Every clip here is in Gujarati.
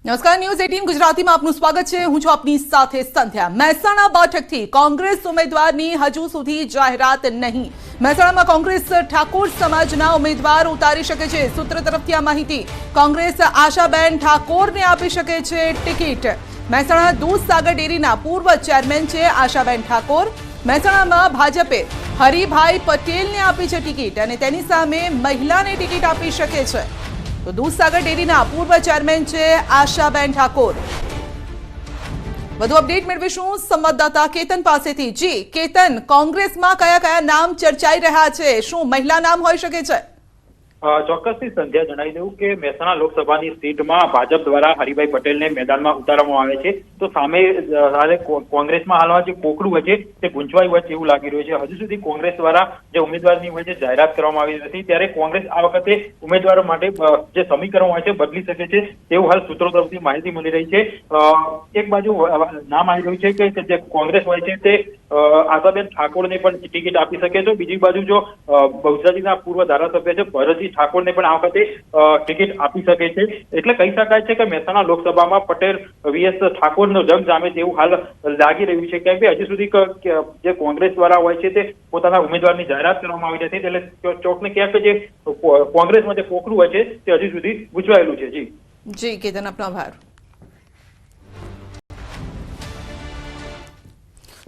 નમસ્કાર, ન્યૂઝ 18 ગુજરાતીમાં આપનું સ્વાગત છે। હું છું આપની સાથે સંધ્યા। મહેસાણા બેઠકથી કોંગ્રેસ ઉમેદવારની હજુ સુધી જાહેરાત નહીં। મહેસાણામાં કોંગ્રેસ ઠાકોર સમાજના ઉમેદવાર ઉતારી શકે છે। સૂત્ર તરફથી આ માહિતી। કોંગ્રેસ આશાબેન ઠાકોરને આપી શકે છે ટિકિટ। મહેસાણા દૂધસાગર ડેરીના પૂર્વ ચેરમેન છે આશાબેન ઠાકોર। મહેસાણામાં ભાજપે હરિભાઈ પટેલને આપી છે ટિકિટ અને તેની સામે મહિલાને ટિકિટ આપી શકે છે। तो दूधसागर डेरीना पूर्व चेरमेन छे आशाबेन ठाकोर। વધુ અપડેટ મેળવીશું સંવાદદાતા કેતન પાસેથી। જી કેતન, કોંગ્રેસમાં કયા કયા નામ ચર્ચાઈ રહ્યા છે? શું મહિલા નામ હોઈ શકે છે? ચોક્કસથી સંધ્યા જણાવી દઉં કે મહેસાણા લોકસભાની સીટમાં ભાજપ દ્વારા હરિભાઈ પટેલને મેદાનમાં ઉતારવામાં આવે છે। તો સામે કોંગ્રેસમાં હાલમાં જે કોકડું હોય છે તે ગૂંચવાયું હોય છે એવું લાગી રહ્યું છે। હજુ સુધી કોંગ્રેસ દ્વારા જે ઉમેદવારની હોય છે જાહેરાત કરવામાં આવી નથી, ત્યારે કોંગ્રેસ આ વખતે ઉમેદવારો માટે જે સમીકરણ હોય છે બદલી શકે છે તેવું હાલ સૂત્રો તરફથી માહિતી મળી રહી છે। એક બાજુ નામ આવી રહ્યું છે કે જે કોંગ્રેસ હોય છે તે આશાબેન ઠાકોરને પણ ટિકિટ આપી શકે છે। બીજી બાજુ જો બહુચરાજીના પૂર્વ ધારાસભ્ય છે ભરતજી ઠાકોરને પણ આ વખતે ટિકિટ આપી શકે છે। એટલે કહી શકાય છે કે મહેસાણા લોકસભામાં પટેલ વીએસ ઠાકોરનો જંગ જામે તેવું હાલ લાગી રહ્યું છે, કેમ કે હજુ સુધી જે કોંગ્રેસ દ્વારા હોય છે તે પોતાના ઉમેદવારની જાહેરાત કરવામાં આવી નથી। એટલે ચોકને ક્યાંક જે કોંગ્રેસમાં જે કોકડું હોય છે તે હજુ સુધી ગૂંચવાયેલું છે। જી કેતન, આપનો આભાર।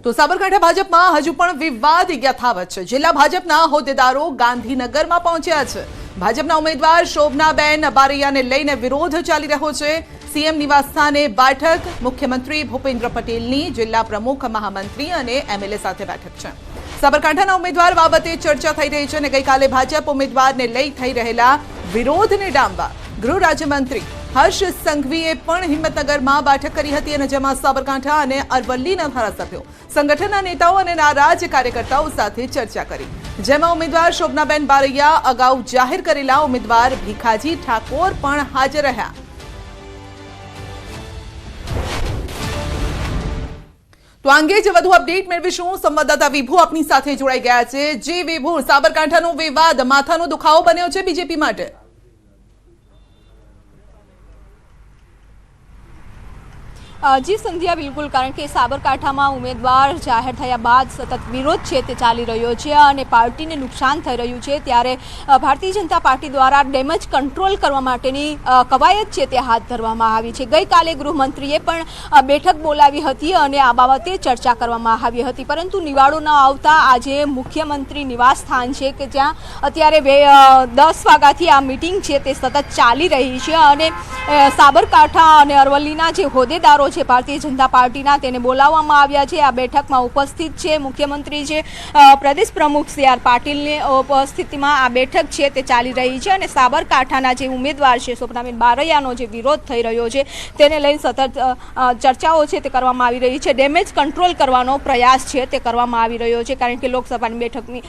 તો સાબરકાંઠા ભાજપમાં હજુ પણ વિવાદ યથાવત છે। જિલ્લા ભાજપના હોદ્દેદારો ગાંધીનગરમાં પહોંચ્યા છે। ભાજપના ઉમેદવાર શોભનાબેન બારૈયાને લઈને વિરોધ ચાલી રહ્યો છે। સીએમ નિવાસસ્થાને બેઠક, મુખ્યમંત્રી ભૂપેન્દ્ર પટેલની જિલ્લા પ્રમુખ, મહામંત્રી અને એમએલએ સાથે બેઠક છે। સાબરકાંઠાના ઉમેદવાર બાબતે ચર્ચા થઈ રહી છે અને ગઈકાલે ભાજપ ઉમેદવારને લઈ થઈ રહેલા વિરોધને ડામવા ગૃહ રાજ્યમંત્રી હર્ષ સંઘવીએ પણ હિંમતનગરમાં બેઠક કરી હતી અને જેમાં સાબરકાંઠા અને અરવલ્લીના ધારાસભ્યો, સંગઠનના નેતાઓ અને નારાજ કાર્યકર્તાઓ સાથે ચર્ચા કરી, જેમાં ઉમેદવાર શોભનાબેન બારૈયા, અગાઉ જાહેર કરેલા ઉમેદવાર ભીખાજી ઠાકોર પણ હાજર રહ્યા। તો આ અંગે જ વધુ અપડેટ મેળવીશું। સંવાદદાતા વિભુ આપની સાથે જોડાઈ ગયા છે। જે વિભુ, સાબરકાંઠાનો વિવાદ માથાનો દુખાવો બન્યો છે બીજેપી માટે? જી સંધ્યા, બિલકુલ, કારણ કે સાબરકાંઠામાં ઉમેદવાર જાહેર થયા બાદ સતત વિરોધ છે તે ચાલી રહ્યો છે અને પાર્ટીને નુકસાન થઈ રહ્યું છે, ત્યારે ભારતીય જનતા પાર્ટી દ્વારા ડેમેજ કંટ્રોલ કરવા માટેની કવાયત છે તે હાથ ધરવામાં આવી છે। ગઈકાલે ગૃહમંત્રીએ પણ બેઠક બોલાવી હતી અને આ બાબતે ચર્ચા કરવામાં આવી હતી, પરંતુ નિવાડો ન આવતા આજે મુખ્યમંત્રી નિવાસ સ્થાન છે કે જ્યાં અત્યારે 10 વાગ્યાથી આ મિટિંગ છે તે સતત ચાલી રહી છે અને સાબરકાંઠા અને અરવલ્લીના જે હોદ્દેદારો છે ભારતીય જનતા પાર્ટીના તેને બોલાવવામાં આવ્યા છે। આ બેઠકમાં ઉપસ્થિત છે મુખ્યમંત્રી છે, પ્રદેશ પ્રમુખ સી.આર. પાટીલની ઉપસ્થિતિમાં આ બેઠક છે તે ચાલી રહી છે અને સાબરકાંઠાના જે ઉમેદવાર છે શોભનાબેન બારૈયાનો જે વિરોધ થઈ રહ્યો છે તેને લઈને સતત ચર્ચાઓ છે તે કરવામાં આવી રહી છે। ડેમેજ કંટ્રોલ કરવાનો પ્રયાસ છે તે કરવામાં આવી રહ્યો છે, કારણ કે લોકસભાની બેઠકની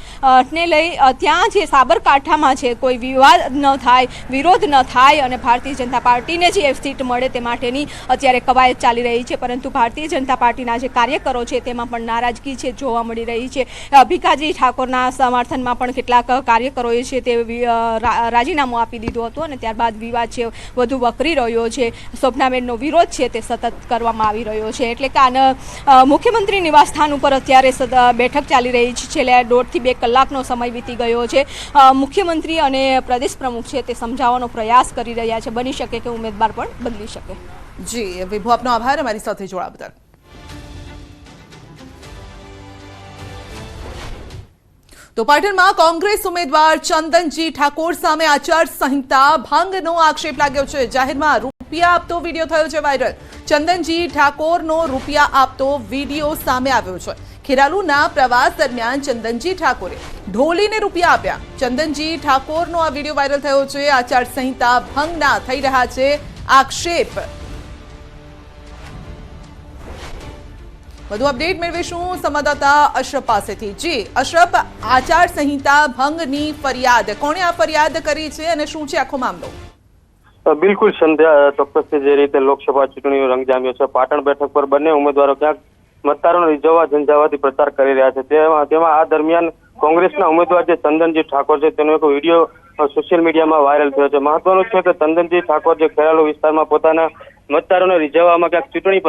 ને લઈ ત્યાં જે સાબરકાંઠામાં છે કોઈ વિવાદ ન થાય, વિરોધ ન થાય અને ભારતીય જનતા પાર્ટીને જે સીટ મળે તે માટેની અત્યારે કવાયત ચાલી રહી છે, પરંતુ ભારતીય જનતા પાર્ટીના જે કાર્યકરો છે તેમાં પણ નારાજગી છે જોવા મળી રહી છે। ભીખાજી ઠાકોરના સમર્થનમાં પણ કેટલાક કાર્યકરોએ છે તે રાજીનામું આપી દીધું હતું અને ત્યારબાદ વિવાદ છે વધુ વકરી રહ્યો છે। શોભનાબેનનો વિરોધ છે તે સતત કરવામાં આવી રહ્યો છે, એટલે કે મુખ્યમંત્રી નિવાસસ્થાન ઉપર અત્યારે બેઠક ચાલી રહી છે। છેલ્લા 1.5 થી 2 કલાકનો સમય વીતી ગયો છે। મુખ્યમંત્રી અને પ્રદેશ પ્રમુખ છે તે સમજાવવાનો પ્રયાસ કરી રહ્યા છે, બની શકે કે ઉમેદવાર પણ બદલી શકે। જી વિભુ, આપનો આભાર અમારી સાથે જોડાવા બદલ। તો પાટણમાં કોંગ્રેસ ઉમેદવાર ચંદનજી ઠાકોર સામે આચાર સંહિતા ભંગનો આક્ષેપ લાગ્યો છે। જાહેરમાં રૂપિયા આપતો વિડીયો થયો છે વાયરલ। ચંદનજી ઠાકોરનો રૂપિયા આપતો વિડીયો સામે આવ્યો છે। ખેરાલુના પ્રવાસ દરમિયાન ચંદનજી ઠાકોરે ઢોલીને રૂપિયા આપ્યા। ચંદનજી ઠાકોરનો આ વિડીયો વાયરલ થયો છે। આચાર સંહિતા ભંગના થઈ રહ્યા છે આક્ષેપ। વધુ અપડેટ મેળવીશું સંવાદદાતા અશરફ પાસેથી। જી અશરફ, આચાર સંહિતા ભંગની ફરિયાદ, કોણે આ ફરિયાદ કરી છે અને શું છે આખો મામલો? બિલકુલ સંધ્યા, ચોક્કસથી જે રીતે લોકસભા ચૂંટણીનો રંગ જામ્યો છે, પાટણ બેઠક પર બંને ઉમેદવારો ક્યાંક મતદારોને રીઝવવા ઝંઝાવાથી પ્રચાર કરી રહ્યા છે। તેમાં આ દરમિયાન કોંગ્રેસના ઉમેદવાર જે ચંદનજી ઠાકોર છે તેનો એક વિડીયો સોશિયલ મીડિયામાં વાયરલ થયો છે। મહત્વનું છે કે ચંદનજી ઠાકોર જે ખેરાલુ વિસ્તારમાં પોતાના મતદારોને રીઝવવામાં ક્યાંક ચૂંટણી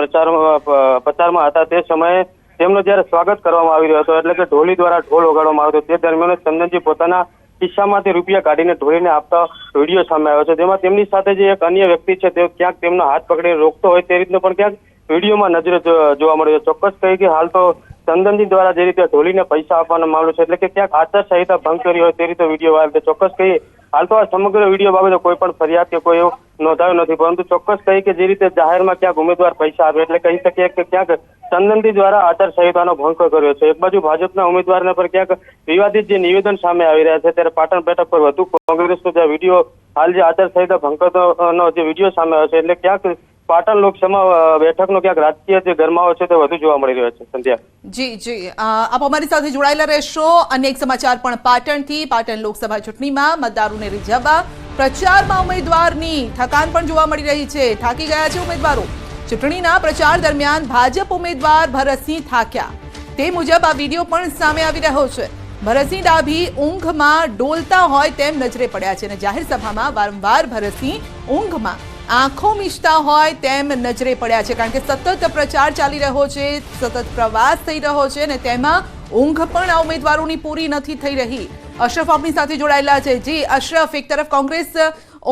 પ્રચારમાં હતા તે સમયે તેમનું જ્યારે સ્વાગત કરવામાં આવી રહ્યો હતો, એટલે કે ઢોલી દ્વારા ઢોલ વગાડવામાં આવ્યો હતો, તે દરમિયાન ચંદનજી પોતાના ખિસ્સામાંથી રૂપિયા કાઢીને ઢોલીને આપતા વિડીયો સામે આવ્યો છે, જેમાં તેમની સાથે જે એક અન્ય વ્યક્તિ છે તે ક્યાંક તેમનો હાથ પકડીને રોકતો હોય તે રીતનો પણ ક્યાંક વિડીયોમાં નજરે જોવા મળ્યો છે. ચોક્કસ કહી કે હાલ તો ચંદનજી દ્વારા જે રીતે ઢોલીને પૈસા આપવાનો મામલો છે, એટલે કે ક્યાંક આચારસંહિતા ભંગ કરી હોય તે રીતે વિડીયો વાયરલ છે. ચોક્કસ કહી હાલ તો આ સમગ્ર વિડીયો બાબતે કોઈ પણ ફરિયાદ કે કોઈ એવું નોંધાયું નથી, પરંતુ ચોક્કસ કહી કે જે રીતે જાહેરમાં ક્યાંક ઉમેદવાર પૈસા આપે એટલે કહી શકીએ કે ક્યાંક ચંદનજી દ્વારા આચારસંહિતાનો ભંગ કર્યો છે. એક બાજુ ભાજપના ઉમેદવારને પર ક્યાંક વિવાદિત જે નિવેદન સામે આવી રહ્યા છે, ત્યારે પાટણ બેઠક પર વધુ કોંગ્રેસનો જે વિડીયો હાલ જે આચારસંહિતા ભંગનો જે વિડીયો સામે આવ્યો છે, એટલે ક્યાંક પાટણ લોકસભા બેઠકનો ક્યાંક રાજકીય જે ગરમાવો છે તે વધુ જોવા મળી રહ્યો છે. સંધ્યા જી આપ અમારી સાથે જોડાયેલા રહેશો. અન્ય એક સમાચાર પણ પાટણથી. પાટણ લોકસભા ચૂંટણીમાં મતદારોને રીઝવવા પ્રચારમાં ઉમેદવારની થકાન પણ જોવા મળી રહી છે. થાકી ગયા છે ઉમેદવારો. ચૂંટણીના પ્રચાર દરમિયાન ભાજપ ઉમેદવાર ભરતસિંહ થાક્યા, તે મુજબ આ વિડીયો પણ સામે આવી રહ્યો છે. ભરતસિંહ ડાભી ઊંઘમાં ડોલતા હોય તેમ નજરે પડ્યા છે અને જાહેર સભામાં વારંવાર ભરતસિંહ ઊંઘમાં આંખો મીચતા હોય તેમ નજરે પડ્યા છે, કારણ કે સતત પ્રચાર ચાલી રહ્યો છે, સતત પ્રવાસ થઈ રહ્યો છે અને તેમાં ઊંઘ પણ આ ઉમેદવારોની પૂરી નથી થઈ રહી. અશરફ આપની સાથે જોડાયેલા છે. જી અશરફ, એક તરફ કોંગ્રેસ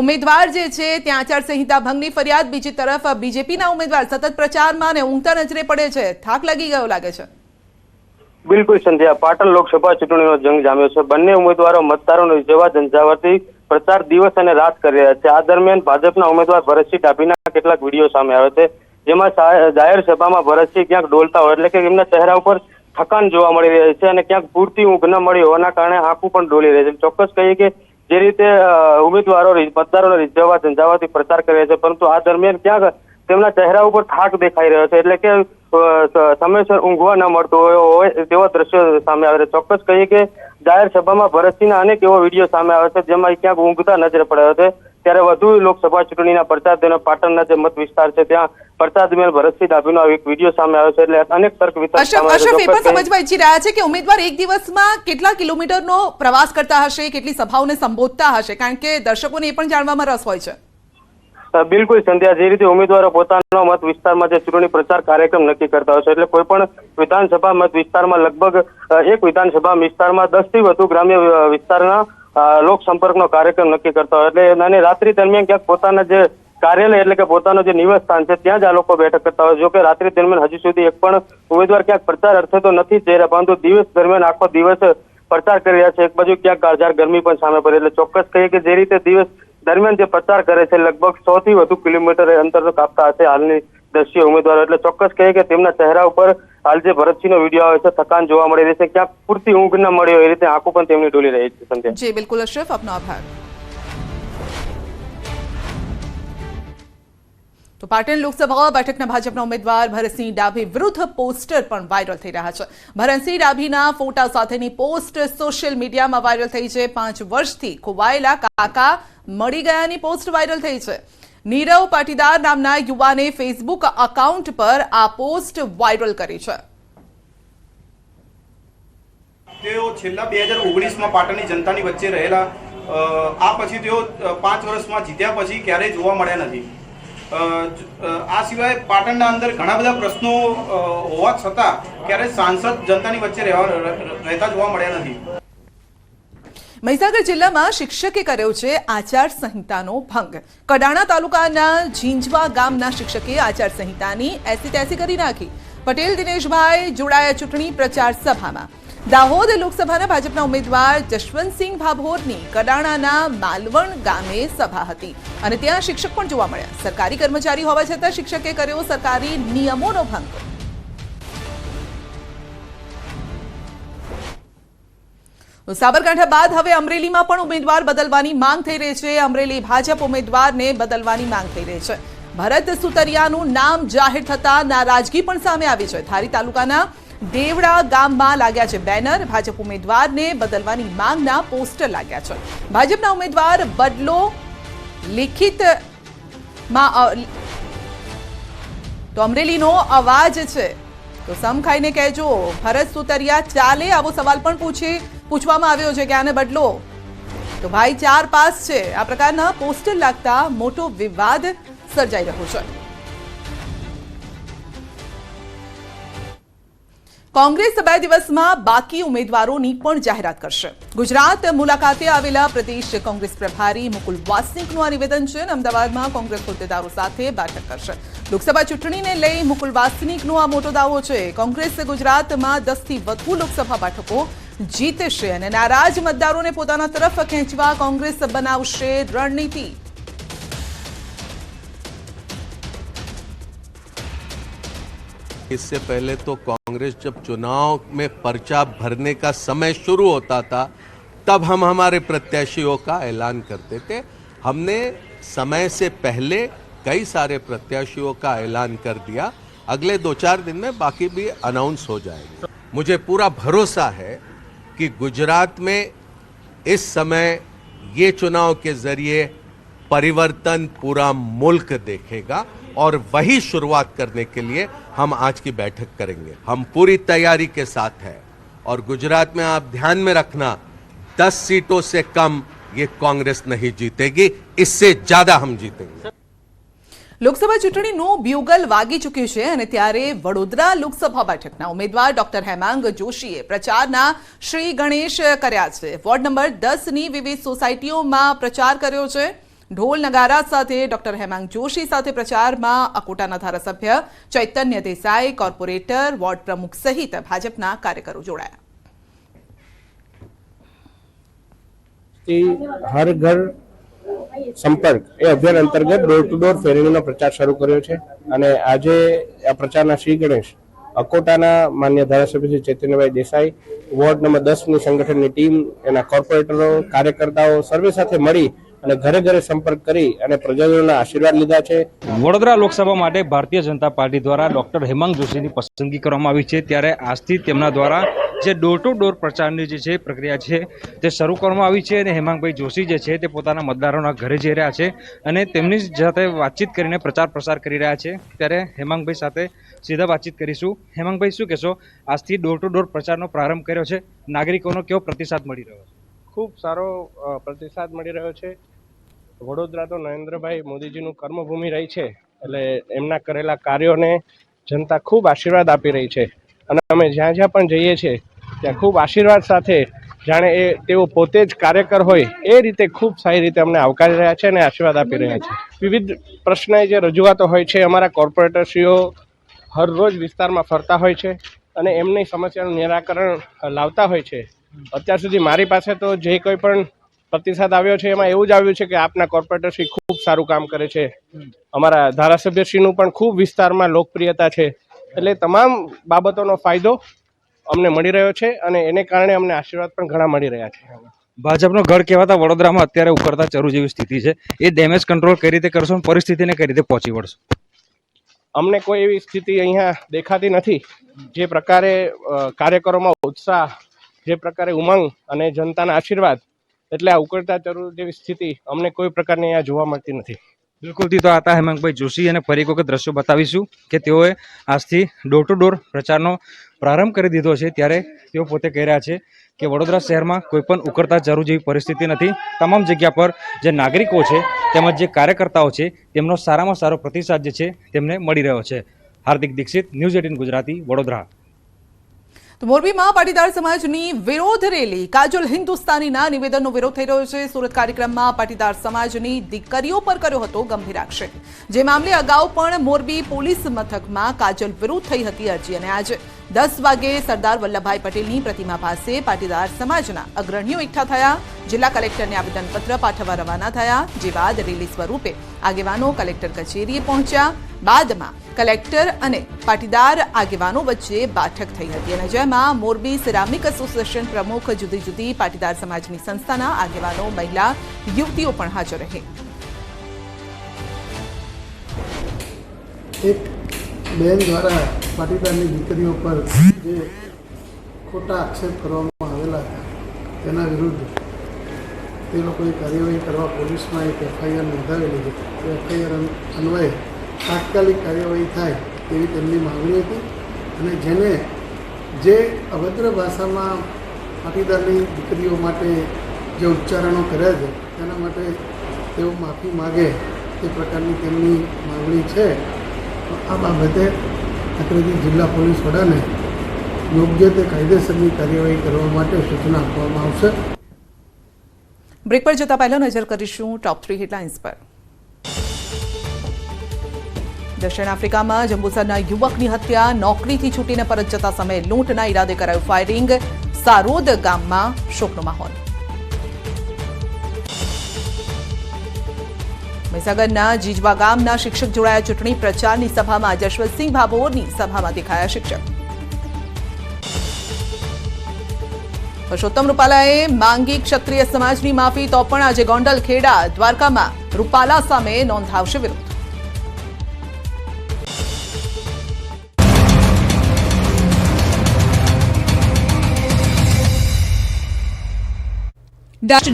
ઉમેદવાર જે છે ત્યાં આચારસંહિતા ભંગની ફરિયાદ, બીજી તરફ બીજેપીના ઉમેદવાર સતત પ્રચારમાં અને ઊંઘતા નજરે પડે છે. થાક લાગી ગયો લાગે છે. બિલકુલ સંધ્યા, પાટણ લોકસભા ચૂંટણીનો જંગ જામ્યો છે. બંને ઉમેદવારો મતદારોને રીઝવવા ઝંઝાવાતી પ્રચાર દિવસ અને રાત કરી રહ્યા છે. આ દરમિયાન ભાજપના ઉમેદવાર ભરતસિંહ ડાભીના કેટલાક વિડીયો સામે આવે છે, જેમાં જાહેર સભામાં ભરતસિંહ ક્યાંક ડોલતા હોય, એટલે કે એમના ચહેરા ઉપર થકાન જોવા મળી રહી છે અને ક્યાંક પૂરતી ઊંઘ ન મળી હોવાના કારણે આંખો પણ ડોલી રહી છે. ચોક્કસ કહીએ કે જે રીતે ઉમેદવારો મતદારોને રીઝવવા ઝંઝાવાતી પ્રચાર કરી રહ્યા છે, પરંતુ આ દરમિયાન ક્યાંક તેમના ચહેરા ઉપર થાક દેખાઈ રહ્યો છે, એટલે કે સમયસર ઊંઘવા ન મળતું હોય તેવા દ્રશ્યો સામે આવે છે. ચોક્કસ કહીએ કે જાહેર સભામાં ભરતસિંહના અનેક એવો વિડીયો સામે આવે છે, જેમાં ક્યાંક ઊંઘતા નજરે પડ્યો છે. ત્યારે વધુ લોકસભા ચૂંટણીના પ્રચાર તેના પાટણના જે મત વિસ્તાર છે ત્યાં પ્રચાર દરમિયાન ભરતસિંહ ડાભીનો એક વિડીયો સામે આવ્યો છે, એટલે અનેક તર્ક વિતર્ક સામે આવે છે. અશરફ, એ પણ સમજવા ઈચ્છી રહ્યા છે કે ઉમેદવાર એક દિવસમાં કેટલા કિલોમીટરનો પ્રવાસ કરતા હશે, કેટલી સભાઓને સંબોધતા હશે, કારણ કે દર્શકોને એ પણ જાણવામાં રસ હોય છે. બિલકુલ સંધ્યા, જે રીતે ઉમેદવારો પોતાનો મત વિસ્તારમાં જે ચૂંટણી પ્રચાર કાર્યક્રમ નક્કી કરતા હોય છે, એટલે કોઈ પણ વિધાનસભા મત વિસ્તારમાં લગભગ એક વિધાનસભા વિસ્તારમાં 10 થી વધુ ગ્રામ્ય વિસ્તારના લોક સંપર્કનો કાર્યક્રમ નક્કી કરતા હોય, એટલે અને રાત્રિ દરમિયાન ક્યાંક પોતાના જે કાર્યાલય એટલે કે પોતાનો જે નિવાસ સ્થાન છે ત્યાં જ આ લોકો બેઠક કરતા હોય. જો કે રાત્રિ દરમિયાન હજુ સુધી એક પણ ઉમેદવાર ક્યાંક પ્રચાર અર્થે તો નથી જઈ રહ્યા, પરંતુ દિવસ દરમિયાન આખો દિવસ પ્રચાર કરી રહ્યા છે. એક બાજુ ક્યાંક કાળઝાળ ગરમી પણ સામે પડે, એટલે ચોક્કસ કહીએ કે જે રીતે દિવસ દરમિયાન જે પ્રચાર કરે છે લગભગ 100 થી વધુ કિલોમીટર અંતર કાપતા હશે હાલની દ્રશ્ય ઉમેદવારો, એટલે ચોક્કસ કહીએ કે તેમના ચહેરા ઉપર હાલ જે ભરતસિંહનો વિડીયો આવે છે થકાન જોવા મળી રહી છે, ક્યાંક પૂરતી ઊંઘ ન મળી હોય એ રીતે આંખો પણ તેમની ડોલી રહી છે. સંધ્યા જી બિલકુલ અશરફ, આપનો આભાર. તો પાટણ લોકસભા બેઠકના ભાજપના ઉમેદવાર ભરતસિંહ ડાભી વિરુદ્ધ પોસ્ટર પણ વાયરલ થઈ રહ્યા છે. ભરતસિંહ ડાભીના ફોટા સાથેની પોસ્ટ સોશિયલ મીડિયામાં વાયરલ થઈ છે. 5 વર્ષથી ખોવાયેલા કાકા મળી ગયાની પોસ્ટ વાયરલ થઈ છે. નીરવ પાટીદાર નામના યુવાને ફેસબુક એકાઉન્ટ પર આ પોસ્ટ વાયરલ કરી છે. તેઓ છેલ્લા 2019માં પાટણની જનતાની વચ્ચે રહેલા, આ પછી તેઓ 5 વર્ષમાં જીત્યા પછી ક્યારેય જોવા મળ્યા નથી. આ સિવાય પાટણના અંદર ઘણા બધા પ્રશ્નો હોવા છતાં ક્યારેય સાંસદ જનતાની વચ્ચે રહેતા જોવા મળ્યા નથી. મહીસાગર જિલ્લામાં શિક્ષકે કર્યો છે આચાર સંહિતાનો ભંગ. કડાણા તાલુકાના ઝીંઝવા ગામના શિક્ષકે આચાર સંહિતાની એસી તેસી કરી નાખી. પટેલ દિનેશભાઈ જોડાયા ચૂંટણી પ્રચાર સભામાં. દાહોદ લોકસભાના ભાજપના ઉમેદવાર જશવંતસિંહ ભાભોરની કડાણાના માલવણ ગામે સભા હતી અને ત્યાં શિક્ષક પણ જોવા મળ્યા. સરકારી કર્મચારી હોવા છતાં શિક્ષકે કર્યો સરકારી નિયમોનો ભંગ. સાબરકાંઠા બાદ હવે અમરેલીમાં પણ ઉમેદવાર બદલવાની માંગ થઈ રહી છે. અમરેલી ભાજપ ઉમેદવારને બદલવાની માંગ થઈ રહી છે. ભરત સુતરિયાનું નામ જાહેર થતા નારાજગી પણ સામે આવી છે. ધારી તાલુકાના દેવડા ગામમાં લાગ્યા છે બેનર. ભાજપ ઉમેદવારને બદલવાની માંગના પોસ્ટર લાગ્યા છે. ભાજપના ઉમેદવાર બદલો લિખિતમાં તો અમરેલીનો અવાજ છે. તો સમ ખાઈને કહેજો ભરત સુતરિયા ચાલે, આવો સવાલ પણ પૂછવામાં આવ્યો છે કે આને બદલો તો ભાઈ 4 પાસ છે. આ પ્રકારના પોસ્ટર લાગતા મોટો વિવાદ સર્જાઈ રહ્યો છે. કોંગ્રેસ 2 દિવસમાં બાકી ઉમેદવારોની પણ જાહેરાત કરશે. ગુજરાત મુલાકાતે આવેલા પ્રદેશ કોંગ્રેસ પ્રભારી મુકુલ વાસનિકનું આ નિવેદન છે. અમદાવાદમાં કોંગ્રેસ હોદ્દેદારો સાથે બેઠક કરશે. લોકસભા ચૂંટણીને લઈ મુકુલ વાસનિકનો આ મોટો દાવો છે. કોંગ્રેસ ગુજરાતમાં 10 થી વધુ લોકસભા બેઠકો જીતશે અને નારાજ મતદારોને પોતાના તરફ ખેંચવા કોંગ્રેસ બનાવશે રણનીતિ. इससे पहले तो कांग्रेस जब चुनाव में पर्चा भरने का समय शुरू होता था तब हम हमारे प्रत्याशियों का ऐलान करते थे. हमने समय से पहले कई सारे प्रत्याशियों का ऐलान कर दिया. अगले 2-4 दिन में बाकी भी अनाउंस हो जाएंगे. मुझे पूरा भरोसा है कि गुजरात में इस समय ये चुनाव के जरिए परिवर्तन पूरा मुल्क देखेगा और वही शुरुआत करने के लिए हम आज की बैठक करेंगे. हम पूरी तैयारी के साथ हैं और गुजरात में आप ध्यान में रखना 10 सीटों से कम ये कांग्रेस नहीं जीतेगी, इससे ज्यादा हम जीतेंगे. લોકસભા ચૂંટણીનું બ્યુગલ વાગી ચૂક્યું છે અને ત્યારે વડોદરા લોકસભા બેઠકના ઉમેદવાર ડોક્ટર હેમાંગ જોશીએ પ્રચારના શ્રી ગણેશ કર્યા છે. વોર્ડ નંબર 10ની વિવિધ સોસાયટીઓમાં પ્રચાર કર્યો છે. ઢોલ નગારા સાથે ડોક્ટર હેમાંગ જોશી સાથે પ્રચારમાં અકોટાના ધારાસભ્ય ચૈતન્ય દેસાઈ, કોર્પોરેટર, વોર્ડ પ્રમુખ સહિત ભાજપના કાર્યકરો જોડાયા. હર ઘર સંપર્ક એ અભિયાન અંતર્ગત ડોર ટુ ડોર ફેરીનો પ્રચાર શરૂ કર્યો છે અને આજે આ પ્રચારના શ્રી ગણેશ અકોટાના માન્ય ધારાસભ્ય શ્રી ચૈતન્યભાઈ દેસાઈ, વોર્ડ નંબર 10ની સંગઠનની ટીમ, એના કોર્પોરેટરો, કાર્યકર્તાઓ સર્વે સાથે મળી અને ઘરે ઘરે સંપર્ક કરી અને પ્રજાજનોના આશીર્વાદ લીધા છે. વડોદરા લોકસભા માટે ભારતીય જનતા પાર્ટી દ્વારા ડોક્ટર હેમાંગ જોશીની પસંદગી કરવામાં આવી છે. ત્યારે આજથી તેમના દ્વારા જે ડોર ટુ ડોર પ્રચારની જે છે પ્રક્રિયા છે તે શરૂ કરવામાં આવી છે અને હેમાંગભાઈ જોશી જે છે તે પોતાના મતદારોના ઘરે જઈ રહ્યા છે અને તેમની સાથે વાતચીત કરીને પ્રચાર પ્રસાર કરી રહ્યા છે. ત્યારે હેમાંગભાઈ સાથે સીધા વાતચીત કરીશું. હેમાંગભાઈ, શું કહેશો? આજથી ડોર ટુ ડોર પ્રચારનો પ્રારંભ કર્યો છે, નાગરિકોનો કેવો પ્રતિસાદ મળી રહ્યો છે? ખૂબ સારો પ્રતિસાદ મળી રહ્યો છે. વડોદરા તો નરેન્દ્રભાઈ મોદીજીનું કર્મભૂમિ રહી છે એટલે એમના કરેલા કાર્યોને જનતા ખૂબ આશીર્વાદ આપી રહી છે અને અમે જ્યાં જ્યાં પણ જઈએ છીએ ત્યાં ખૂબ આશીર્વાદ સાથે જાણે તેઓ પોતે જ કાર્યકર હોય એ રીતે ખૂબ સારી રીતે અમને આવકારી રહ્યા છે અને આશીર્વાદ આપી રહ્યા છે. વિવિધ પ્રશ્ન જે રજૂઆતો હોય છે, અમારા કોર્પોરેટરશ્રીઓ હરરોજ વિસ્તારમાં ફરતા હોય છે અને એમની સમસ્યાનું નિરાકરણ લાવતા હોય છે. અત્યાર સુધી મારી પાસે તો જે કોઈ પણ પ્રતિસાદ આવ્યો છે એમાં એવું જ આવ્યું છે કે આપના કોર્પોરેટરશ્રી ખૂબ સારું કામ કરે છે. અમારા ધારાસભ્યશ્રીનું પણ ખૂબ વિસ્તારમાં લોકપ્રિયતા છે. એટલે તમામ બાબતોનો ફાયદો અમને મળી રહ્યો છે અને એને કારણે અમને આશીર્વાદ પણ ઘણા મળી રહ્યા છે. ભાજપનો ગઢ કહેવાતા વડોદરામાં અત્યારે ઉકળતા ચરુ જેવી સ્થિતિ છે. એ ડેમેજ કંટ્રોલ કઈ રીતે કરશો, પરિસ્થિતિને કઈ રીતે પહોંચી વળશો? અમને કોઈ એવી સ્થિતિ અહીંયા દેખાતી નથી. જે પ્રકારે કાર્યકરોમાં ઉત્સાહ, જે પ્રકારે ઉમંગ અને જનતાના આશીર્વાદ, એટલે આ ઉકળતા ચરુ જેવી સ્થિતિ અમને કોઈ પ્રકારની અહીંયા જોવા મળતી નથી. બિલકુલથી તો હતા હેમાંગભાઈ જોશી અને ફરી એક વખત દ્રશ્યો બતાવીશું કે તેઓએ આજથી ડોર ટુ ડોર પ્રચારનો પ્રારંભ કરી દીધો છે. ત્યારે તેઓ પોતે કહી રહ્યા છે કે વડોદરા શહેરમાં કોઈ પણ ઉકળતા ચરુ જેવી પરિસ્થિતિ નથી. તમામ જગ્યા પર જે નાગરિકો છે તેમજ જે કાર્યકર્તાઓ છે તેમનો સારામાં સારો પ્રતિસાદ જે છે તેમને મળી રહ્યો છે. હાર્દિક દીક્ષિત, ન્યૂઝ 18 ગુજરાતી, વડોદરા. તો મોરબીમાં પાટીદાર સમાજની વિરોધ રેલી, કાજોલ હિન્દુસ્તાનીના નિવેદનનો વિરોધ થઈ રહ્યો છે. સુરત કાર્યક્રમમાં પાટીદાર સમાજની દીકરીઓ પર કર્યો હતો ગંભીર આક્ષેપ. જે મામલે અગાઉ પણ મોરબી પોલીસ મથકમાં કાજલ વિરુદ્ધ થઈ હતી અરજી અને આજે 10 વાગે સરદાર વલ્લભભાઈ પટેલની પ્રતિમા પાસે પાટીદાર સમાજના અગ્રણીઓ એકઠા થયા. જિલ્લા કલેક્ટરને આવેદનપત્ર પાઠવવા રવાના થયા. જે બાદ રેલી સ્વરૂપે આગેવાનો કલેક્ટર કચેરીએ પહોંચ્યા. બાદમાં કલેક્ટર અને પાટીદાર આગેવાનો વચ્ચે બેઠક થઈ હતી અને જેમાં મોરબી સિરામિક એસોસિએશન પ્રમુખ, જુદી જુદી પાટીદાર સમાજની સંસ્થાના આગેવાનો, મહિલા, યુવતીઓ પણ હાજર રહી. એક બેન દ્વારા પાટીદારની દીકરીઓ પર જે ખોટા આક્ષેપ કરવામાં આવેલા હતા તેના વિરુદ્ધ તે લોકોએ કાર્યવાહી કરવા પોલીસમાં એક એફઆઈઆર નોંધાવેલી હતી. તે એફઆઈઆર અન્વયે તાત્કાલિક કાર્યવાહી થાય તેવી તેમની માગણી હતી અને જેને જે અભદ્ર ભાષામાં પાટીદારની દીકરીઓ માટે જે ઉચ્ચારણો કર્યા છે તેના માટે તેઓ માફી માગે તે પ્રકારની તેમની માગણી છે. આ બાબતે તકરીબી જિલ્લા પોલીસ વડાને યોગ્ય તે કાયદેસરની કાર્યવાહી કરવા માટે સૂચના આપવામાં આવશે. બ્રેક પર જતા પહેલા નજર કરીશું ટોપ 3 હેડલાઇન્સ પર. દક્ષિણ આફ્રિકામાં જંબુસરના યુવકની હત્યા, નોકરીથી છૂટીને પરત જતા સમયે લૂંટના ઈરાદે કરાયું ફાયરિંગ, સારોદ ગામમાં શોકનો માહોલ. મહીસાગરના જીજવા ગામના શિક્ષક જોડાયા ચૂંટણી પ્રચારની સભામાં. જશવંતસિંહ ભાભોરની સભામાં દેખાયા શિક્ષક. પરસોત્તમ રૂપાલાએ માંગી ક્ષત્રિય સમાજની માફી, તો પણ આજે ગોંડલ, ખેડા, દ્વારકામાં રૂપાલા સામે નોંધાવશે વિરોધ.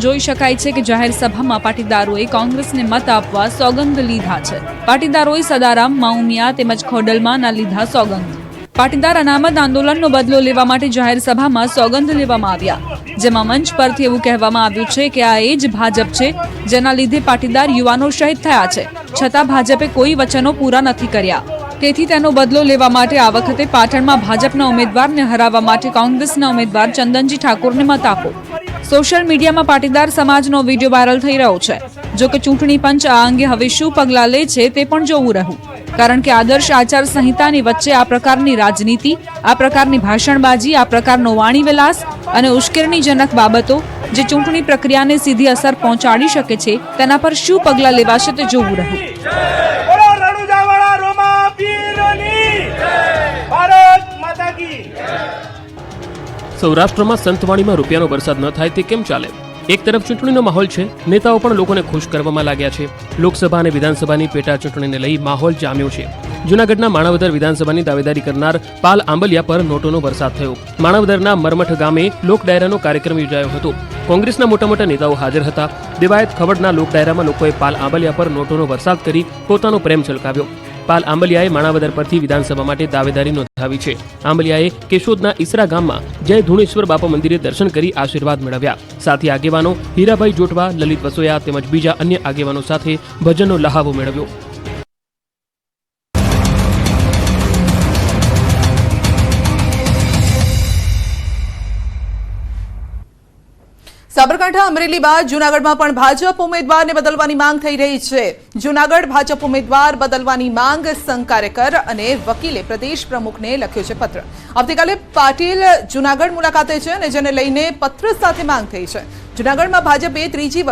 જોઈ શકાય છે કે જાહેર સભામાં પાટીદારોએ કોંગ્રેસને મત આપવા સોગંદ લીધા છે. પાટીદારોએ સદારામ, માઉમિયા તેમજ ખોડલમાં ના લીધા સોગંદ. પાટીદાર અનામત આંદોલનનો બદલો લેવા માટે જાહેર સભામાં સોગંદ લેવામાં આવ્યા, જેમાં મંચ પરથી એવું કહેવામાં આવ્યું છે કે આ એ જ ભાજપ છે જેના લીધે પાટીદાર યુવાનો શહીદ થયા છે, છતાં ભાજપે કોઈ વચનો પૂરા નથી કર્યા. તેથી તેનો બદલો લેવા માટે આ વખતે પાટણમાં ભાજપના ઉમેદવારને હરાવવા માટે કોંગ્રેસના ઉમેદવાર ચંદનજી ઠાકોરને મત આપો. સોશિયલ મીડિયામાં પાટીદાર સમાજનો વિડીયો વાયરલ થઈ રહ્યો છે. જો કે ચૂંટણી પંચ આ અંગે હવે શું પગલાં લે છે તે પણ જોવું રહ્યું, કારણ કે આદર્શ આચાર સંહિતાની વચ્ચે આ પ્રકારની રાજનીતિ, આ પ્રકારની ભાષણબાજી, આ પ્રકારનો વાણી વિલાસ અને ઉશ્કેરણીજનક બાબતો જે ચૂંટણી પ્રક્રિયાને સીધી અસર પહોંચાડી શકે છે, તેના પર શું પગલાં લેવાશે તે જોવું રહ્યું. સૌરાષ્ટ્રમાં સંતવાણીમાં રૂપિયાનો વરસાદ ન થાય તે કેમ ચાલે? એક તરફ ચૂંટણીનો માહોલ છે, નેતાઓ પણ લોકોને ખુશ કરવામાં લાગ્યા છે. લોકસભા અને વિધાનસભાની પેટા ચૂંટણીને લઈ માહોલ જામ્યો છે. જૂનાગઢના માણાવદર વિધાનસભાની દાવેદારી કરનાર પાલ આંબલિયા પર નોટોનો વરસાદ થયો. માણાવદરના મરમઠ ગામે લોક ડાયરાનો કાર્યક્રમ યોજાયો હતો. કોંગ્રેસના મોટા મોટા નેતાઓ હાજર હતા. દેવાયત ખવડના લોક ડાયરામાં લોકોએ પાલ આંબલિયા પર નોટોનો વરસાદ કરી પોતાનો પ્રેમ છલકાવ્યો. પાલ આંબલિયાએ માણાવદર પરથી વિધાનસભા માટે દાવેદારી નોંધાવી છે. આંબલિયાએ કેશોદના ઈસરા ગામમાં જય ધુણેશ્વર બાપા મંદિરે દર્શન કરી આશીર્વાદ મેળવ્યા. સાથે આગેવાનો હીરાભાઈ જોટવા, લલિત વસોયા તેમજ બીજા અન્ય આગેવાનો સાથે ભજનનો લહાવો મેળવ્યો. સાબરકાંઠા, અમરેલી બાદ જૂનાગઢમાં પણ ભાજપ ઉમેદવારને બદલવાની માંગ થઈ રહી છે. જૂનાગઢ ભાજપ ઉમેદવાર બદલવાની માંગ સંઘ કાર્યકર અને વકીલે પ્રદેશ પ્રમુખને લખ્યો છે પત્ર. આવતીકાલે પાટીલ જૂનાગઢ મુલાકાતે છે અને જેને લઈને પત્ર સાથે માંગ થઈ છે. જૂનાગઢમાં ભાજપે ત્રીજી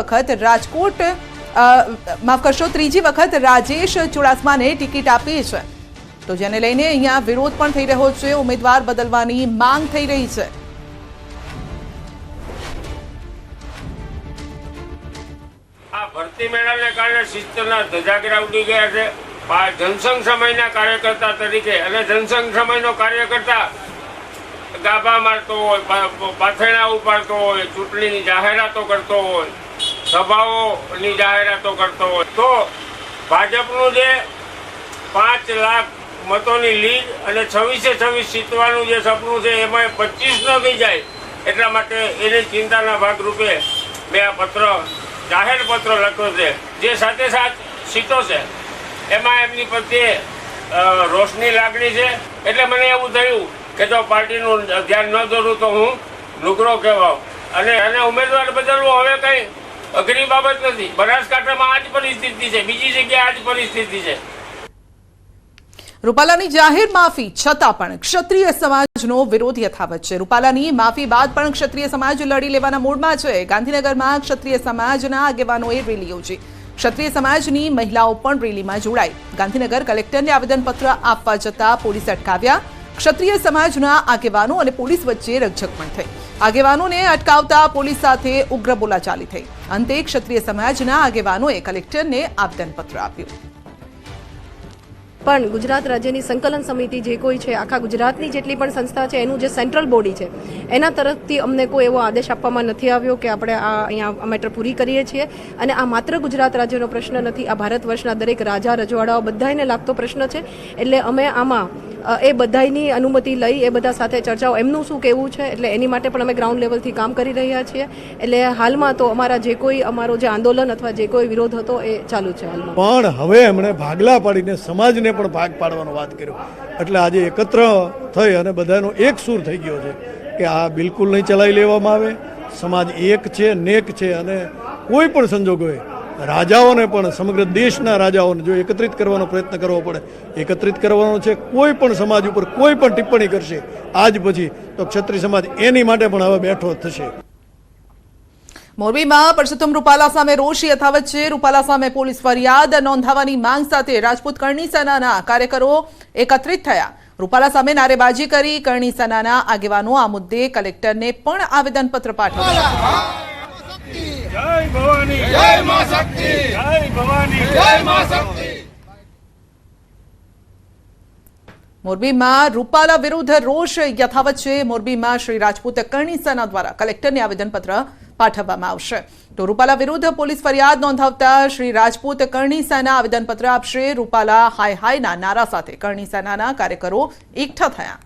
વખત રાજેશ ચુડાસમાને ટિકિટ આપી છે, તો જેને લઈને અહીંયા વિરોધ પણ થઈ રહ્યો છે. ઉમેદવાર બદલવાની માંગ થઈ રહી છે. ભરતી મેળાને કારણે શિસ્તના ધજાગરા ઉડી ગયા છે. જનસંઘ સમયના કાર્યકર્તા તરીકે અને જનસંઘ સમયનો કાર્યકર્તા ગાભા મારતો હોય, પાથરણા ઉપાડતો હોય, ચૂંટણીની જાહેરાતો કરતો હોય, સભાઓની જાહેરાતો કરતો હોય, તો ભાજપનું જે 5 લાખ મતોની લીડ અને 26 જીતવાનું જે સપનું છે એમાં 25 ન થઈ જાય એટલા માટે એની ચિંતાના ભાગરૂપે મેં આ પત્ર, જાહેર પત્ર લખ્યો છે. જે સાથે સીટો છે એમાં એમની પ્રત્યે રોષની લાગણી છે. એટલે મને એવું થયું કે જો પાર્ટીનું ધ્યાન ન દોરું તો હું નુગરો કહેવાઉં. અને ઉમેદવાર બદલવો હવે કંઈ અઘરી બાબત નથી. બનાસકાંઠામાં આ જ પરિસ્થિતિ છે, બીજી જગ્યાએ આ જ પરિસ્થિતિ છે. રૂપાલાની જાહેર માફી છતાં પણ ક્ષત્રિય સમાજનો વિરોધ યથાવત છે. રૂપાલાની માફી બાદ પણ ક્ષત્રિય સમાજ લડી લેવાના મૂડમાં છે. ગાંધીનગરમાં ક્ષત્રિય સમાજના આગેવાનોએ રેલી યોજી. ક્ષત્રિય સમાજની મહિલાઓ પણ રેલીમાં જોડાઈ. ગાંધીનગર કલેક્ટરને આવેદનપત્ર આપવા જતા પોલીસે અટકાવ્યા. ક્ષત્રિય સમાજના આગેવાનો અને પોલીસ વચ્ચે રકઝક પણ થઈ. આગેવાનોને અટકાવતા પોલીસ સાથે ઉગ્ર બોલાચાલી થઈ. અંતે ક્ષત્રિય સમાજના આગેવાનોએ કલેક્ટરને આવેદનપત્ર આપ્યું. પણ ગુજરાત રાજ્યની સંકલન સમિતિ જે કોઈ છે, આખા ગુજરાતની જેટલી પણ સંસ્થા છે, એનું જે સેન્ટ્રલ બોડી છે એના તરફથી અમને કોઈ એવો આદેશ આપવામાં નથી આવ્યો કે આપણે આ અહીંયા મેટર પૂરી કરીએ છીએ. અને આ માત્ર ગુજરાત રાજ્યનો પ્રશ્ન નથી, આ ભારત વર્ષના દરેક રાજા રજવાડાઓ બધાને લાગતો પ્રશ્ન છે. એટલે અમે આમાં એ બધાની અનુમતિ લઈ એ બધા સાથે ચર્ચાઓ એમનું શું કહેવું છે, એટલે એની માટે પણ અમે ગ્રાઉન્ડ લેવલથી કામ કરી રહ્યા છીએ. એટલે હાલમાં તો અમારા જે કોઈ અમારો જે આંદોલન અથવા જે કોઈ વિરોધ હતો એ ચાલુ છે હાલમાં. પણ હવે એમણે ભાગલા પાડીને સમાજને પણ ભાગ પાડવાનો વાત કર્યો, એટલે આજે એકત્ર થઈ અને બધાનો એક સૂર થઈ ગયો છે કે આ બિલકુલ નહીં ચલાવી લેવામાં આવે. સમાજ એક છે, નેક છે, અને કોઈ પણ સંજોગોએ રાજાઓને પણ, સમગ્ર દેશના રાજાઓને જો એકત્રિત કરવાનો પ્રયત્ન કરવો પડે, એકત્રિત કરવાનો છે. કોઈ પણ સમાજ ઉપર કોઈ પણ ટિપ્પણી કરશે આજ પછી તો ક્ષત્રિય સમાજ એની માટે પણ હવે બેઠો થશે. મોરબીમાં પરસોત્તમ રૂપાલા સામે રોષ યથાવત છે. રૂપાલા સામે પોલીસ ફરિયાદ નોંધાવવાની માંગ સાથે રાજપૂત કરણી સેનાના કાર્યકરો એકત્રિત થયા. રૂપાલા સામે નારેબાજી કરી કરણી સેનાના આગેવાનો આ મુદ્દે કલેક્ટરને પણ આવેદનપત્ર પાઠવ્યું. જય ભવાની, જય મા શક્તિ, જય ભવાની, જય મા શક્તિ. મોરબીમાં રૂપાલા વિરુદ્ધ રોષ યથાવત છે. મોરબીમાં શ્રી રાજપૂત કરણી સેના દ્વારા કલેક્ટરને આવેદનપત્ર પાઠવવામાં આવશે. તો રૂપાલા વિરુદ્ધ પોલીસ ફરિયાદ નોંધાવતા શ્રી રાજપૂત કરણી સેના આવેદનપત્ર આપશે. રૂપાલા હાય હાયના નારા સાથે કરણી સેનાના કાર્યકરો એકઠા થયા.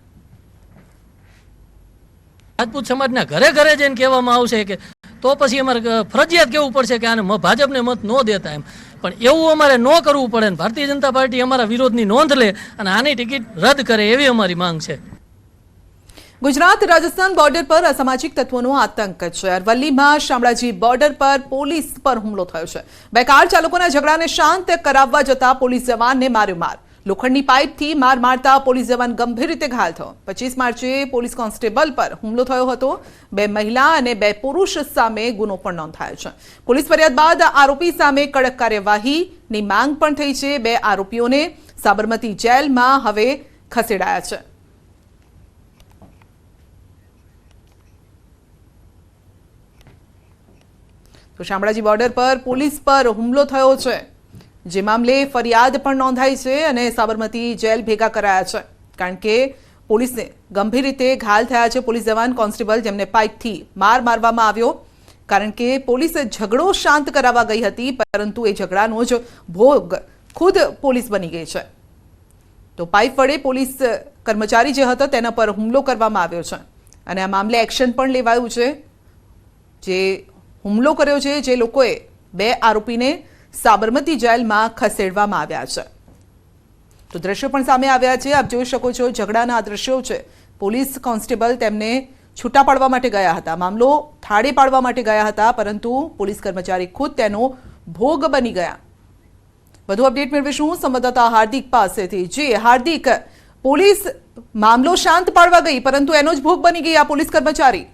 રાજપૂત સમાજના ઘરે ઘરે જઈને કહેવામાં આવશે કે તો પછી અમારે ફરજિયાત કહેવું પડશે કે આને ભાજપને મત ન દેતા એમ. પણ એવું અમારે ન કરવું પડે ને ભારતીય જનતા પાર્ટી અમારા વિરોધની નોંધ લે અને આની ટિકિટ રદ કરે એવી અમારી માંગ છે. ગુજરાત રાજસ્થાન બોર્ડર પર અસામાજિક તત્વોનો આતંક છે. અરવલ્લીમાં શામળાજી બોર્ડર પર પોલીસ પર હુમલો થયો છે. બે કાર ચાલકોના ઝઘડાને શાંત કરાવવા જતા પોલીસ જવાનને માર્યો માર. લોખંડની પાઇપથી માર મારતા પોલીસ જવાન ગંભીર રીતે ઘાયલ થયો. 25 માર્ચે પોલીસ કોન્સ્ટેબલ પર હુમલો થયો હતો. 2 મહિલા અને 2 પુરુષ સામે ગુનો પણ નોંધાયો છે. પોલીસ ફરિયાદ બાદ આરોપી સામે કડક કાર્યવાહીની માંગ પણ થઈ છે. 2 આરોપીઓને સાબરમતી જેલમાં હવે ખસેડાયા છે. તો શામળાજી બોર્ડર પર પોલીસ પર હુમલો થયો છે, જે મામલે ફરિયાદ પણ નોંધાઈ છે અને સાબરમતી જેલ ભેગા કરાયા છે. કારણ કે પોલીસને ગંભીર રીતે ઘાયલ થયા છે પોલીસ જવાન કોન્સ્ટેબલ, જેમને પાઇપથી માર મારવામાં આવ્યો. કારણ કે પોલીસ ઝઘડો શાંત કરાવવા ગઈ હતી, પરંતુ એ ઝઘડાનો જ ભોગ ખુદ પોલીસ બની ગઈ છે. તો પાઇપ વડે પોલીસ કર્મચારી જે હતો તેના પર હુમલો કરવામાં આવ્યો છે અને આ મામલે એક્શન પણ લેવાયું છે. જે હુમલો કર્યો છે, જે લોકોએ 2 આરોપીને સાબરમતી જેલમાં ખસેડવામાં આવ્યા છે. તો દ્રશ્યો પણ સામે આવ્યા છે. આપ જોઈ શકો છો ઝઘડાના આ દ્રશ્યો છે. પોલીસ કોન્સ્ટેબલ તેમને છૂટા પાડવા માટે ગયા હતા, મામલો થાળે પાડવા માટે ગયા હતા, પરંતુ પોલીસ કર્મચારી ખુદ તેનો ભોગ બની ગયા. વધુ અપડેટ મેળવીશું સંવાદદાતા હાર્દિક પાસેથી. જી હાર્દિક, પોલીસ મામલો શાંત પાડવા ગઈ પરંતુ એનો જ ભોગ બની ગઈ આ પોલીસ કર્મચારી.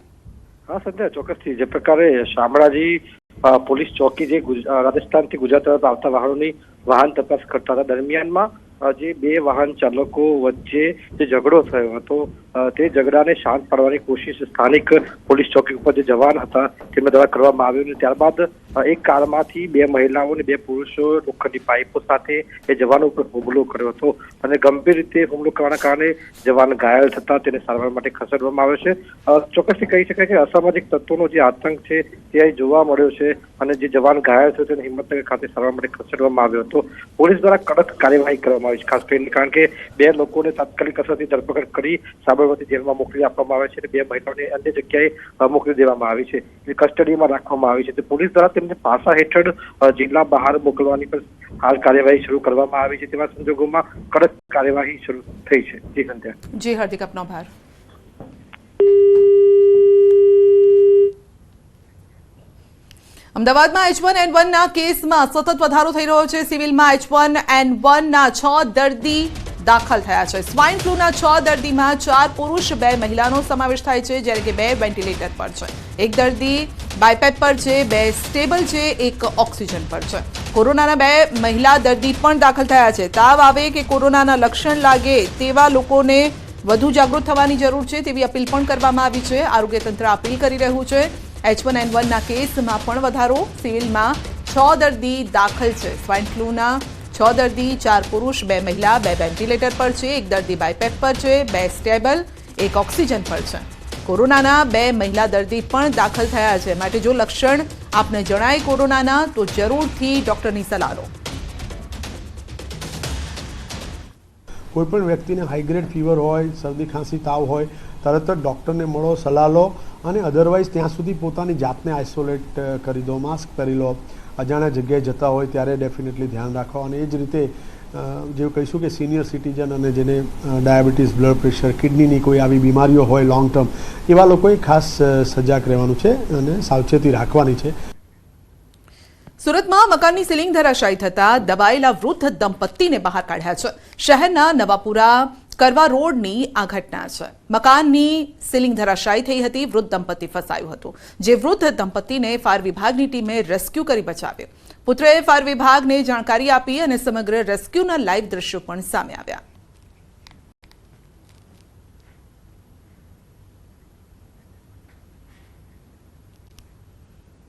હા સંધ્યા, ચોક્કસથી. જે પ્રકારે શામળાજી પોલીસ ચોકી જે રાજસ્થાનથી ગુજરાત તરફ આવતા વાહનોની વાહન તપાસ કરતા હતા, દરમિયાનમાં જે 2 વાહન ચાલકો વચ્ચે જે ઝઘડો થયો હતો તે ઝઘડાને શાંત પાડવાની કોશિશ સ્થાનિક પોલીસ ચોકી ઉપર જે જવાન હતા તેમના દ્વારા કરવામાં આવ્યું. અને ત્યારબાદ એક કારમાંથી 2 મહિલાઓ અને 2 પુરુષો લોખંડની પાઇપો સાથે એ જવાનો ઉપર હુમલો કર્યો હતો અને ગંભીર રીતે હુમલો કરવાના કારણે જવાન ઘાયલ થતા તેને સારવાર માટે ખસેડવામાં આવ્યો છે. ચોક્કસથી કહી શકાય કે અસામાજિક તત્વોનો જે આતંક છે તે અહીં જોવા મળ્યો છે અને જે જવાન ઘાયલ થયો તેને હિંમતનગર ખાતે સારવાર માટે ખસેડવામાં આવ્યો હતો. પોલીસ દ્વારા કડક કાર્યવાહી કરવામાં આવી છે, ખાસ કરીને કારણ કે 2 લોકોને તાત્કાલિક અસરથી ધરપકડ કરી સાબરમતી જેલમાં મોકલી આપવામાં આવે છે અને 2 મહિલાઓને અન્ય જગ્યાએ મોકલી દેવામાં આવી છે, કસ્ટડીમાં રાખવામાં આવી છે. પોલીસ દ્વારા તેમને પાસા હેઠળ જિલ્લા બહાર મોકલવાની પણ હાલ કાર્યવાહી શરૂ કરવામાં આવી છે. તેવા સંજોગોમાં કડક કાર્યવાહી શરૂ થઈ છે. જી સંધ્યા. જી હાર્દિક, આપનો આભાર. અમદાવાદમાં H1N1 ના કેસમાં સતત વધારો થઈ રહ્યો છે. સિવિલમાં H1N1 ના 6 દર્દી દાખલ થયા છે. સ્વાઇન ફ્લૂના 6 દર્દીમાં 4 પુરુષ 2 મહિલાનો સમાવેશ થાય છે, જ્યારે કે 2 વેન્ટિલેટર પર છે, 1 દર્દી બાયપેપ પર છે, 2 સ્ટેબલ છે, 1 ઓક્સિજન પર છે. કોરોનાના 2 મહિલા દર્દી પણ દાખલ થયા છે. તાવ આવે કે કોરોનાના લક્ષણ લાગે તેવા લોકોને વધુ જાગૃત થવાની જરૂર છે તેવી અપીલ પણ કરવામાં આવી છે. આરોગ્ય તંત્ર અપીલ કરી રહ્યું છે. H1N1 ના કેસમાં પણ વધારો. સિવિલમાં 6 દર્દી દાખલ છે. સ્વાઇન ફ્લૂના 6 દર્દી, 4 પુરુષ 2 મહિલા, 2 વેન્ટિલેટર પર છે, 1 દર્દી બાયપેપ પર છે, 2 સ્ટેબલ, 1 ઓક્સિજન પર છે. કોરોનાના 2 મહિલા દર્દી પણ દાખલ થયા છે. માટે જો લક્ષણ આપને જણાય કોરોનાના તો જરૂરથી ડોક્ટરની સલાહ લો. કોઈપણ વ્યક્તિને હાઈગ્રેડ ફીવર હોય, શરદી ખાંસી તાવ હોય, તરત જ ડૉક્ટરને મળો, સલાહ લો અને અધરવાઇઝ ત્યાં સુધી પોતાની જાતને આઇસોલેટ કરી દો, માસ્ક પહેરી લો. અજાણ્યા જગ્યાએ જતા હોય ત્યારે ડેફિનેટલી ધ્યાન રાખો. અને એ જ રીતે જે કહીશું કે સિનિયર સિટીઝન અને જેને ડાયાબિટીસ, બ્લડ પ્રેશર, કિડનીની કોઈ આવી બીમારીઓ હોય લોંગ ટર્મ, એવા લોકોએ ખાસ સજાગ રહેવાનું છે અને સાવચેતી રાખવાની છે. સુરતમાં મકાનની સીલિંગ ધરાશાયી થતા દબાયેલા વૃદ્ધ દંપતીને બહાર કાઢ્યા છે. શહેરના નવાપુરા કરવા રોડની આ ઘટના છે. મકાનની સીલિંગ ધરાશાયી થઈ હતી, વૃદ્ધ દંપતી ફસાયું હતું, જે વૃદ્ધ દંપતીને ફાયર વિભાગની ટીમે રેસ્ક્યુ કરી બચાવ્યો. પુત્રએ ફાયર વિભાગને જાણકારી આપી અને સમગ્ર રેસ્ક્યુના લાઈવ દ્રશ્યો પણ સામે આવ્યા.